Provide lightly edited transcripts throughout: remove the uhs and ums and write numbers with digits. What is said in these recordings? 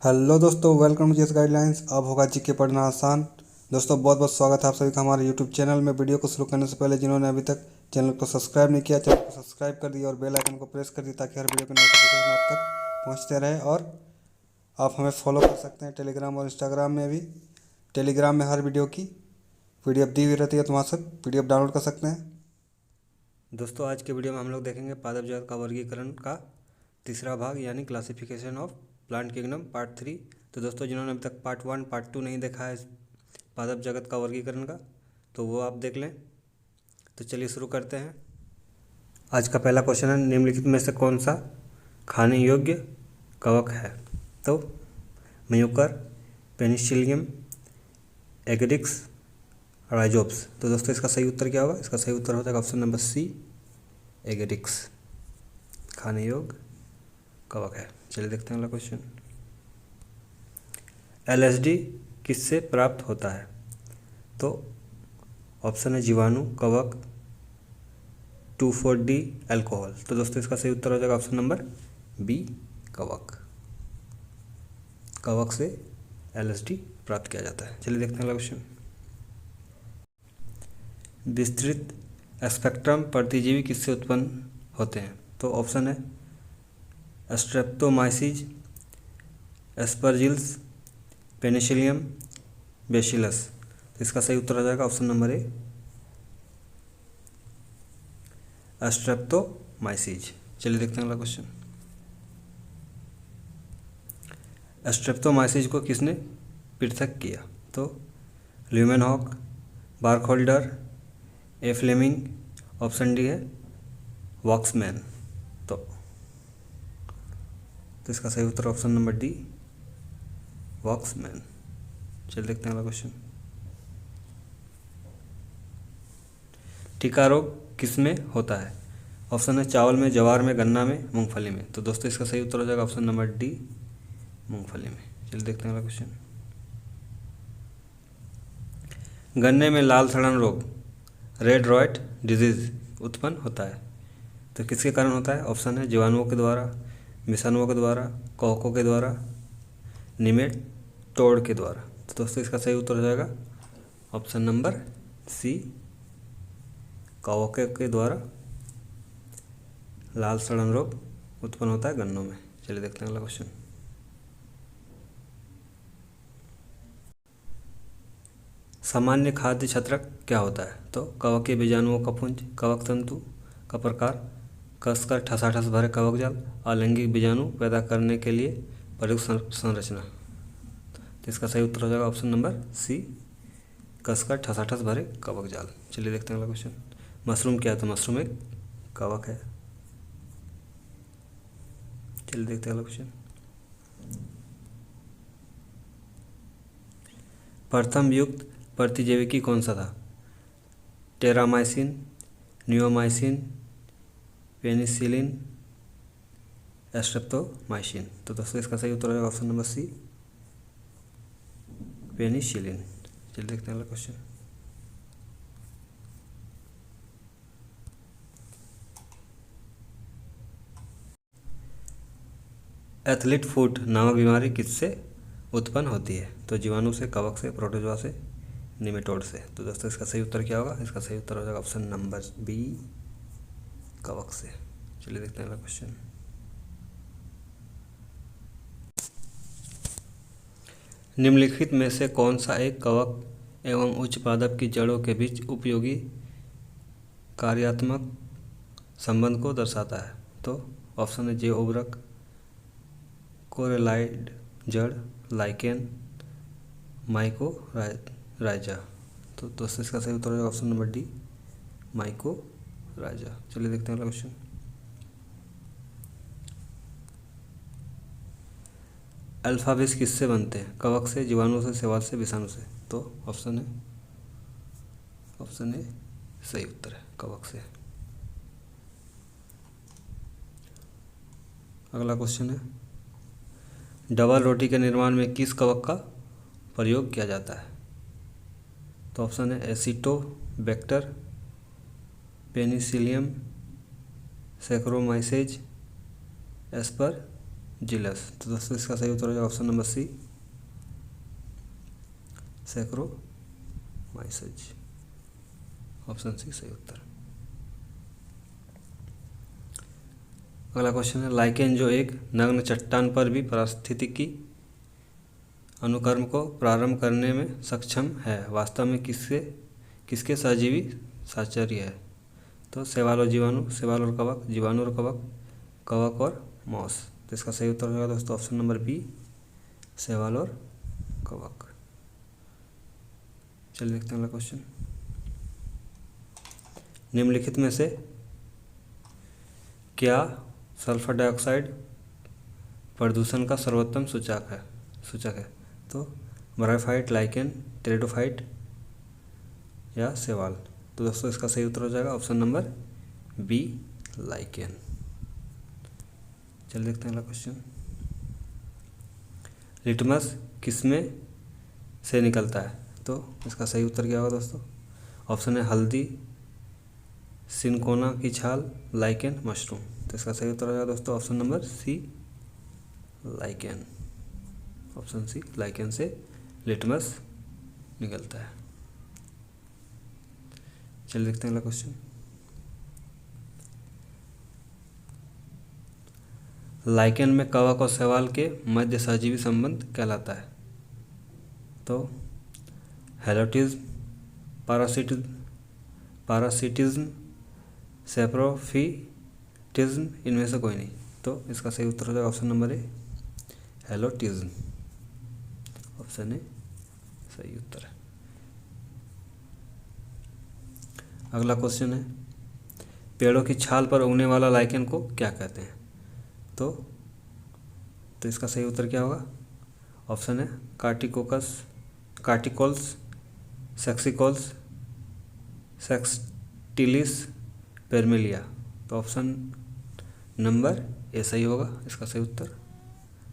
Hello दोस्तों, welcome to GS guidelines. अब होगा जीके पढ़ना आसान। दोस्तों बहुत बहुत स्वागत है आप सभी का हमारे यूट्यूब चैनल में। वीडियो को शुरू करने से पहले जिन्होंने अभी तक चैनल को सब्सक्राइब नहीं किया, चैनल को सब्सक्राइब कर दिया और बेल आइकन को प्रेस कर दिया ताकि हर वीडियो के नोटिफिकेशन आप तक पहुँचते रहे। और आप हमें फॉलो कर सकते हैं टेलीग्राम और इंस्टाग्राम में भी। टेलीग्राम में हर वीडियो की PDF दी हुई रहती है, तो वहाँ से PDF डाउनलोड कर सकते हैं। दोस्तों आज के वीडियो में हम लोग देखेंगे पादप जगत का वर्गीकरण का तीसरा भाग यानी classification of plant kingdom part 3। तो दोस्तों जिन्होंने अभी तक पार्ट 1 पार्ट 2 नहीं देखा है इस पादप जगत का वर्गीकरण का, तो वो आप देख लें। तो चलिए शुरू करते हैं। आज का पहला क्वेश्चन है, निम्नलिखित में से कौन सा खाने योग्य कवक है? तो म्यूकर, पेनिसिलियम, एगेडिक्स, राइजोप्स। तो दोस्तों इसका सही उत्तर क्या होगा? इसका सही उत्तर हो जाएगा ऑप्शन नंबर सी, एगेडिक्स। खाने योग्य कवक है। चलिए देखते हैं अगला क्वेश्चन। LSD किससे प्राप्त होता है? तो ऑप्शन है जीवाणु, कवक, 2,4-D अल्कोहल। तो दोस्तों इसका सही उत्तर हो जाएगा ऑप्शन नंबर बी, कवक। कवक से LSD प्राप्त किया जाता है। चलिए देखते हैं अगला क्वेश्चन। विस्तृत स्पेक्ट्रम प्रतिजीवी किससे उत्पन्न होते हैं? तो ऑप्शन है स्ट्रेप्टोमाइसीज, एस्परजिल्स, पेनिसिलियम, बेसिलस। तो इसका सही उत्तर हो जाएगा ऑप्शन नंबर ए, स्ट्रेप्टोमाइसीज। चलिए देखते हैं अगला क्वेश्चन। स्ट्रेप्टोमाइसीज को किसने पृथक किया? तो ल्यूमेनहॉक, बार्कहोल्डर, ए फ्लेमिंग, ऑप्शन डी है वॉक्समैन। तो इसका सही उत्तर ऑप्शन नंबर डी, वॉक्समैन। चलिए देखते हैं अगला क्वेश्चन। टिका रोग किसमें होता है? ऑप्शन है चावल में, ज्वार में, गन्ना में, मूंगफली में। तो दोस्तों इसका सही उत्तर हो जाएगा ऑप्शन नंबर डी, मूंगफली में। चलिए देखते हैं अगला क्वेश्चन। गन्ने में लाल सड़न रोग, रेड रॉट डिजीज उत्पन्न होता है, तो किसके कारण होता है? ऑप्शन है जीवाणुओं के द्वारा, विषाणुओं के द्वारा, कवकों के द्वारा, निमेटोड के द्वारा। तो दोस्तों इसका सही उत्तर हो जाएगा ऑप्शन नंबर सी, कवकों के द्वारा लाल सड़न रोग उत्पन्न होता है गन्नों में। चलिए देखते हैं अगला क्वेश्चन। सामान्य खाद्य छत्रक क्या होता है? तो कवकीय बीजाणुओं का पुंज, कवक तंतु का प्रकार, कसकर ठसाठस भरे कवक जाल, अलैंगिक बीजाणु पैदा करने के लिए प्रयुक्त संरचना। तो इसका सही उत्तर हो जाएगा ऑप्शन नंबर सी, कसकर ठसाठस भरे कवक जाल। चलिए देखते हैं अगला क्वेश्चन। मशरूम क्या है? तो मशरूम एक कवक है। चलिए देखते हैं अगला क्वेश्चन। प्रथम युक्त प्रतिजैविकी कौन सा था? Terramycin, neomycin, penicillin, streptomycin. तो दोस्तों इसका सही उत्तर हो जाएगा ऑप्शन नंबर सी, पेनिसिलिन। चलिए देखते हैं अगला क्वेश्चन। एथलीट फुट नामक बीमारी किससे उत्पन्न होती है? तो जीवाणु से, कवक से, प्रोटोजोआ से, निमेटोड से। तो दोस्तों इसका सही उत्तर क्या होगा? इसका सही उत्तर हो जाएगा ऑप्शन नंबर बी, कवक से। चलिए देखते हैं अगला क्वेश्चन। निम्नलिखित में से कौन सा एक कवक एवं उच्च पादप की जड़ों के बीच उपयोगी कार्यात्मक संबंध को दर्शाता है? तो ऑप्शन है जे उर्वरक, कोरेलाइड जड़, लाइकेन, माइकोराइजा। तो दोस्तों इसका सही उत्तर होगा ऑप्शन नंबर डी, माइकोराइजा। चलिए देखते हैं अगला क्वेश्चन। अल्फा बीज किससे बनते हैं? कवक से, जीवाणु से, शैवाल से, विषाणु से। तो ऑप्शन ए सही उत्तर है, कवक से। अगला क्वेश्चन है, डबल रोटी के निर्माण में किस कवक का प्रयोग किया जाता है? तो ऑप्शन है एसिटोबैक्टर, पेनिसिलियम, सैक्रोमाइसेज, जिलस। तो दोस्तों इसका सही उत्तर हो जाएगा option number C, saccharomyces. Option C सही उत्तर। अगला क्वेश्चन है, लाइकेन जो एक नग्न चट्टान पर भी पारिस्थितिकी अनुक्रम को प्रारंभ करने में सक्षम है, वास्तव में किसके सहजीवी साहचर्य है? तो शैवाल और जीवाणु, शैवाल और कवक, जीवाणु और कवक, कवक और मॉस। तो इसका सही उत्तर होगा दोस्तों ऑप्शन नंबर बी, शैवाल और कवक। चलिए देखते हैं अगला क्वेश्चन। निम्नलिखित में से क्या सल्फर डाइऑक्साइड प्रदूषण का सर्वोत्तम सूचक है? तो ब्रायोफाइट, लाइकेन, टेरिडोफाइट या शैवाल। तो दोस्तों इसका सही उत्तर हो जाएगा ऑप्शन नंबर बी, लाइकेन। चलिए देखते हैं अगला क्वेश्चन। लिटमस किसमें से निकलता है? तो इसका सही उत्तर क्या होगा दोस्तों? ऑप्शन है हल्दी, सिनकोना की छाल, लाइकेन, मशरूम। तो इसका सही उत्तर हो जाएगा दोस्तों option number C, lichen. Option C, lichen से लिटमस निकलता है। चलिए देखते हैं अगला क्वेश्चन। लाइकेन में कवक और शैवाल के मध्य सहजीवी संबंध कहलाता है? तो हेलोटिज्म, पारासिटिज्म, सेप्रोफिटिज्म, इनमें से कोई नहीं। तो इसका सही उत्तर हो जाएगा option number A, helotism. Option A सही उत्तर है। अगला क्वेश्चन है, पेड़ों की छाल पर उगने वाला लाइकेन को क्या कहते हैं? तो इसका सही उत्तर क्या होगा? ऑप्शन है कार्टिकोल्स, सेक्सिकोल्स, सेक्सटिलिस, पेरमेलिया। तो ऑप्शन नंबर ए सही होगा इसका सही उत्तर,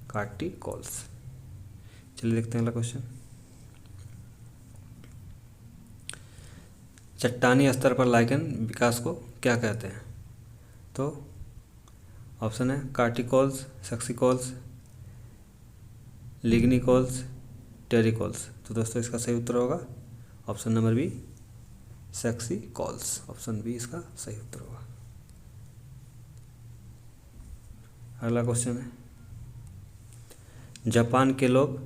कार्टिकोल्स। चलिए देखते हैं अगला क्वेश्चन। चट्टानी स्तर पर लाइकेन विकास को क्या कहते हैं? तो ऑप्शन है कार्टिकोल्स, सेक्सिकोल्स, लिग्निकोल्स, टेरिकोल्स। तो दोस्तों इसका सही उत्तर होगा ऑप्शन नंबर बी, सेक्सिकोल्स। ऑप्शन बी इसका सही उत्तर होगा। अगला क्वेश्चन है, जापान के लोग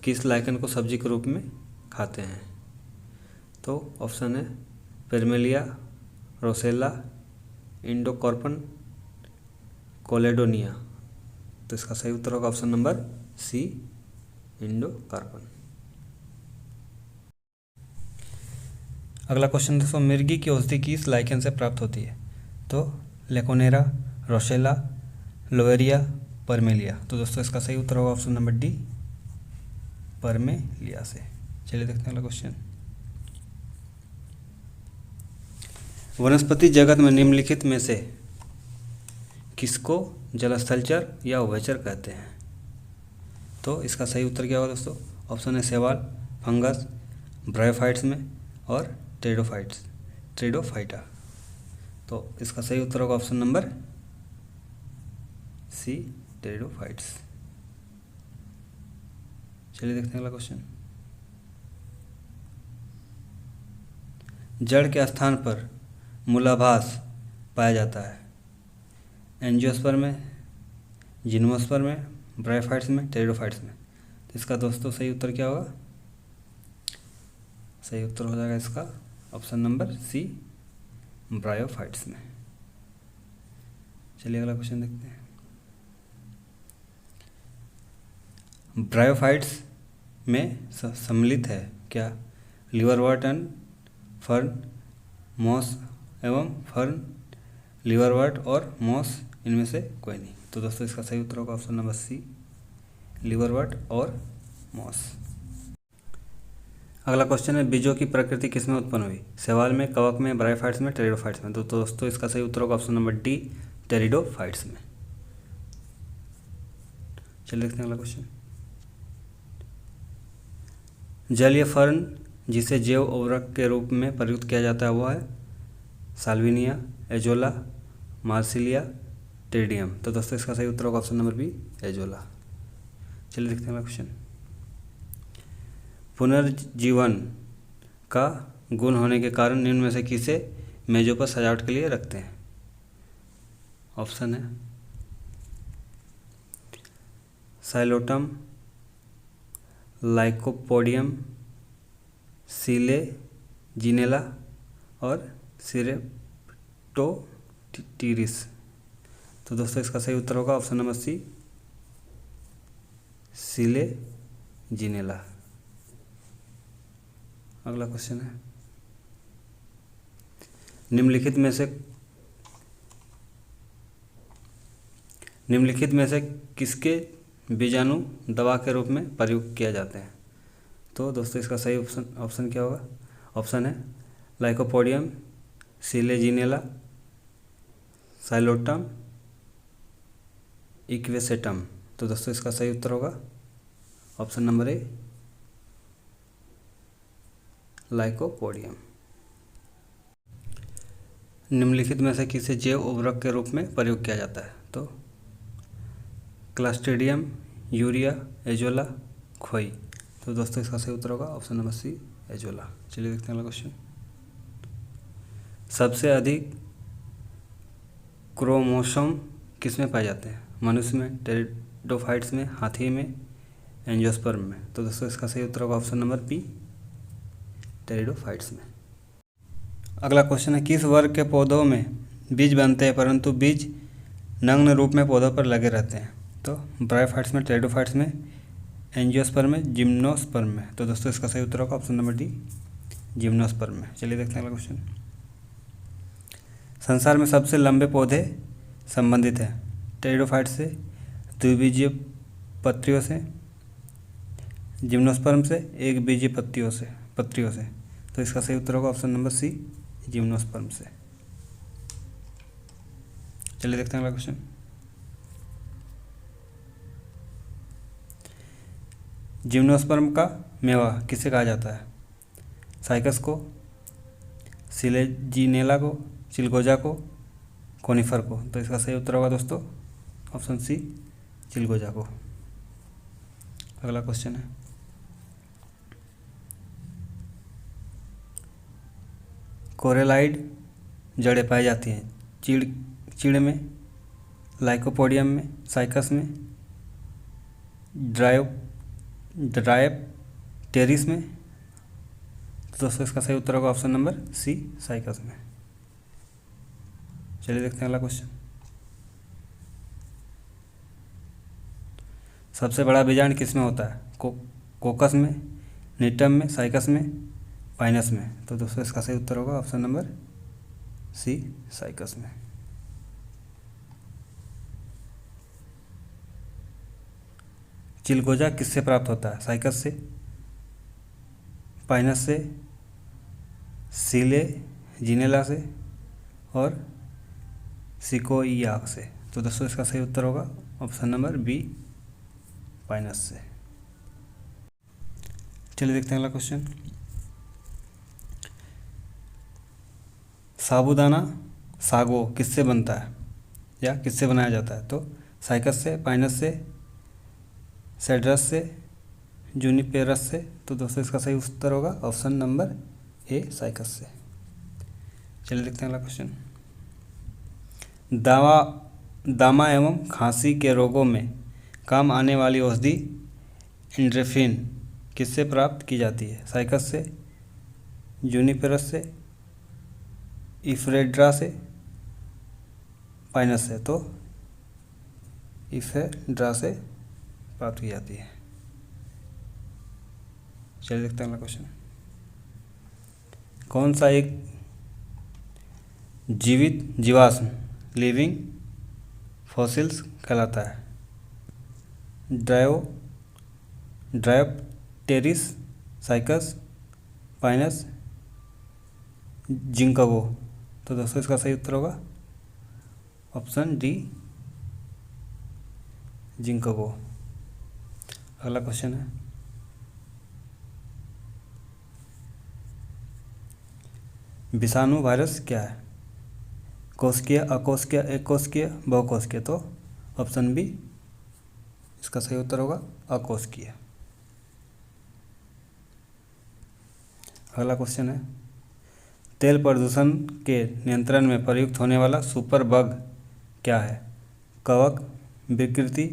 किस लाइकेन को सब्जी के रूप में खाते हैं? तो ऑप्शन है पेरमेलिया, रोसेला, इंडोकॉर्पन, कोलेडोनिया। तो इसका सही उत्तर होगा ऑप्शन नंबर सी, इंडोकार्पन। अगला क्वेश्चन दोस्तों, मिर्गी की औषधि किस लाइकेन से प्राप्त होती है? तो लेकोनेरा, रोसेला, लोवेरिया, परमेलिया। तो दोस्तों इसका सही उत्तर होगा ऑप्शन नंबर डी, परमेलिया से। चलिए देखते हैं अगला क्वेश्चन। वनस्पति जगत में निम्नलिखित में से किसको जलस्थलचर या उभयचर कहते हैं? तो इसका सही उत्तर क्या होगा दोस्तों? ऑप्शन है शैवाल, फंगस, ब्रायोफाइट्स में और ट्रेडोफाइटा। तो इसका सही उत्तर होगा ऑप्शन नंबर सी, ट्रेडोफाइट्स। चलिए देखते हैं अगला क्वेश्चन। जड़ के स्थान पर मूलाभास पाया जाता है? एंजियोस्पर्म में, जिम्नोस्पर्म में, ब्रायोफाइट्स में, टेरिडोफाइट्स में। तो इसका दोस्तों सही उत्तर क्या होगा? सही उत्तर हो जाएगा इसका ऑप्शन नंबर सी, ब्रायोफाइट्स में। चलिए अगला क्वेश्चन देखते हैं। ब्रायोफाइट्स में सम्मिलित है क्या लिवरवर्ट एंड फर्न, मॉस एवं फर्न, लिवरवर्ट और मॉस, इनमें से कोई नहीं। तो दोस्तों इसका सही उत्तर होगा ऑप्शन नंबर सी, लिवरवर्ट और मॉस। अगला क्वेश्चन है, बीजों की प्रकृति किसमें उत्पन्न हुई? शैवाल में, कवक में, ब्रायोफाइट्स में, टेरिडोफाइट्स में। तो दोस्तों इसका सही उत्तर होगा ऑप्शन नंबर डी, टेरिडोफाइट्स में। चलिए देखते हैं अगला क्वेश्चन। जलीय फर्न जिसे जैव उर्वरक के रूप में प्रयुक्त किया जाता है वो है साल्विनिया, एजोला, मार्सिलिया, टेरिडियम। तो दोस्तों इसका सही उत्तर होगा ऑप्शन नंबर बी, एजोला। चलिए देखते हैं अगला क्वेश्चन। पुनर्जीवन का गुण होने के कारण निम्न में से किसे मेजों पर सजावट के लिए रखते हैं? ऑप्शन है साइलोटम, लाइकोपोडियम, सिलेजिनेला और सिरेप्टोटीरिस। तो दोस्तों इसका सही उत्तर होगा ऑप्शन नंबर सी, सिलेजिनेला। अगला क्वेश्चन है, निम्नलिखित में से किसके बीजाणु दवा के रूप में प्रयोग किया जाते हैं? तो दोस्तों इसका सही ऑप्शन क्या होगा? ऑप्शन है लाइकोपोडियम, सिलेजिनेला, साइलोटम, इक्वेसेटम। तो दोस्तों इसका सही उत्तर होगा ऑप्शन नंबर ए, लाइकोपोडियम। निम्नलिखित में से किसे जैव उर्वरक के रूप में प्रयोग किया जाता है? तो क्लस्ट्रीडियम, यूरिया, एजोला, खोई। तो दोस्तों इसका सही उत्तर होगा ऑप्शन नंबर सी, एजोला। चलिए देखते हैं अगला क्वेश्चन। सबसे अधिक क्रोमोसोम किस में पाए जाते हैं? मनुष्य में, टेरिडोफाइट्स में, हाथी में, एंजियोस्पर्म में। तो दोस्तों इसका सही उत्तर होगा ऑप्शन नंबर बी, टेरिडोफाइट्स में। अगला क्वेश्चन है, किस वर्ग के पौधों में बीज बनते हैं परंतु बीज नग्न रूप में पौधों पर लगे रहते हैं? तो ब्रायोफाइट्स में, टेरिडोफाइट्स में, एंजियोस्पर्म में, जिम्नोस्पर्म में। तो दोस्तों इसका सही उत्तर होगा ऑप्शन नंबर डी, जिम्नोस्पर्म में। चलिए देखते हैं अगला क्वेश्चन। संसार में सबसे लंबे पौधे संबंधित हैं टेरिडोफाइट से, द्विबीजीय पत्तियों से, जिम्नोस्पर्म से, एक बीजीय पत्तियों से। तो इसका सही उत्तर होगा ऑप्शन नंबर सी, जिम्नोस्पर्म से। चलिए देखते हैं अगला क्वेश्चन। जिम्नोस्पर्म का मेवा किसे कहा जाता है? साइकस को, सिलेजिनेला को, चिलगोजा को, कोनिफर को। तो इसका सही उत्तर होगा दोस्तों ऑप्शन सी, चिलगोजा को। अगला क्वेश्चन है, कोरेलाइड जड़ें पाई जाती हैं चीड़ में, लाइकोपोडियम में, साइकस में, ड्रायोप्टेरिस में। तो दोस्तों इसका सही उत्तर होगा ऑप्शन नंबर सी, साइकस में। चलिए देखते हैं अगला क्वेश्चन। सबसे बड़ा बीजांड किस में होता है? कोकस में, निटम में, साइकस में, पाइनस में। तो दोस्तों इसका सही उत्तर होगा ऑप्शन नंबर सी, साइकस में। चिलगोजा किससे प्राप्त होता है? साइकस से, पाइनस से, सिलेजिनेला से और सिकोइया से। तो दोस्तों इसका सही उत्तर होगा ऑप्शन नंबर बी, पाइनस से। चलिए देखते हैं अगला क्वेश्चन। साबूदाना सागो किससे बनता है या किससे बनाया जाता है? तो साइकस से, पाइनस से, सेड्रस से, जूनिपेरस से। तो दोस्तों इसका सही उत्तर होगा ऑप्शन नंबर ए, साइकस से। चलिए देखते हैं अगला क्वेश्चन। दमा एवं खांसी के रोगों में काम आने वाली औषधि इंड्रेफिन किससे प्राप्त की जाती है? साइकस से, जूनिपेरस से, इफ्रेड्रा से, पाइनस से। तो इफ्रेड्रा से प्राप्त की जाती है। चलिए देखते हैं अगला क्वेश्चन। कौन सा एक जीवित जीवाश्म लिविंग फॉसिल्स कहलाता है? Dryopteris, cycas, Pinus, ginkgo. तो दोस्तों इसका सही उत्तर होगा ऑप्शन डी, जिंकगो। अगला क्वेश्चन है, विषाणु वायरस क्या है? कोशिकीय, अकोशिकीय, एककोशिकीय, बहुकोशिकीय। तो ऑप्शन बी इसका सही उत्तर होगा, अकोशिकीय। अगला क्वेश्चन है, तेल प्रदूषण के नियंत्रण में प्रयुक्त होने वाला सुपर बग क्या है? कवक विकृति,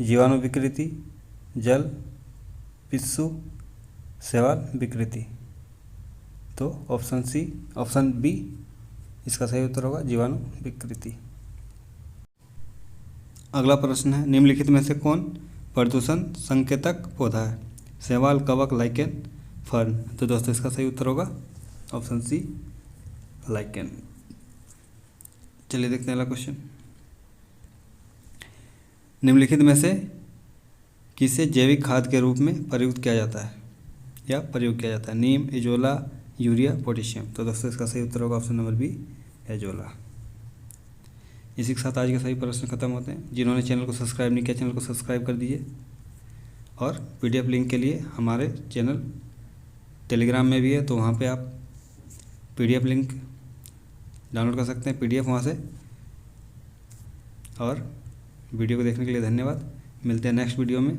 जीवाणु विकृति, जल पिस्सू, शैवाल विकृति। तो ऑप्शन बी इसका सही उत्तर होगा, जीवाणु विकृति। अगला प्रश्न है, निम्नलिखित में से कौन प्रदूषण संकेतक पौधा है? शैवाल, कवक, लाइकेन, फर्न। तो दोस्तों इसका सही उत्तर होगा ऑप्शन सी, लाइकेन। चलिए देखते हैं अगला क्वेश्चन, निम्नलिखित में से किसे जैविक खाद के रूप में प्रयुक्त किया जाता है या प्रयोग किया जाता है? नीम, एजोला, यूरिया, पोटेशियम। तो दोस्तों इसका सही उत्तर होगा ऑप्शन नंबर बी, एजोला। इसी के साथ आज के सभी प्रश्न खत्म होते हैं। जिन्होंने चैनल को सब्सक्राइब नहीं किया, चैनल को सब्सक्राइब कर दीजिए। और पीडीएफ लिंक के लिए हमारे चैनल टेलीग्राम में भी है, तो वहाँ पे आप पीडीएफ लिंक डाउनलोड कर सकते हैं, पीडीएफ वहाँ से। और वीडियो को देखने के लिए धन्यवाद। मिलते हैं नेक्स्ट वीडियो में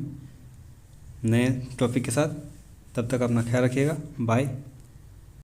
नए टॉपिक के साथ। तब तक अपना ख्याल रखिएगा। बाय।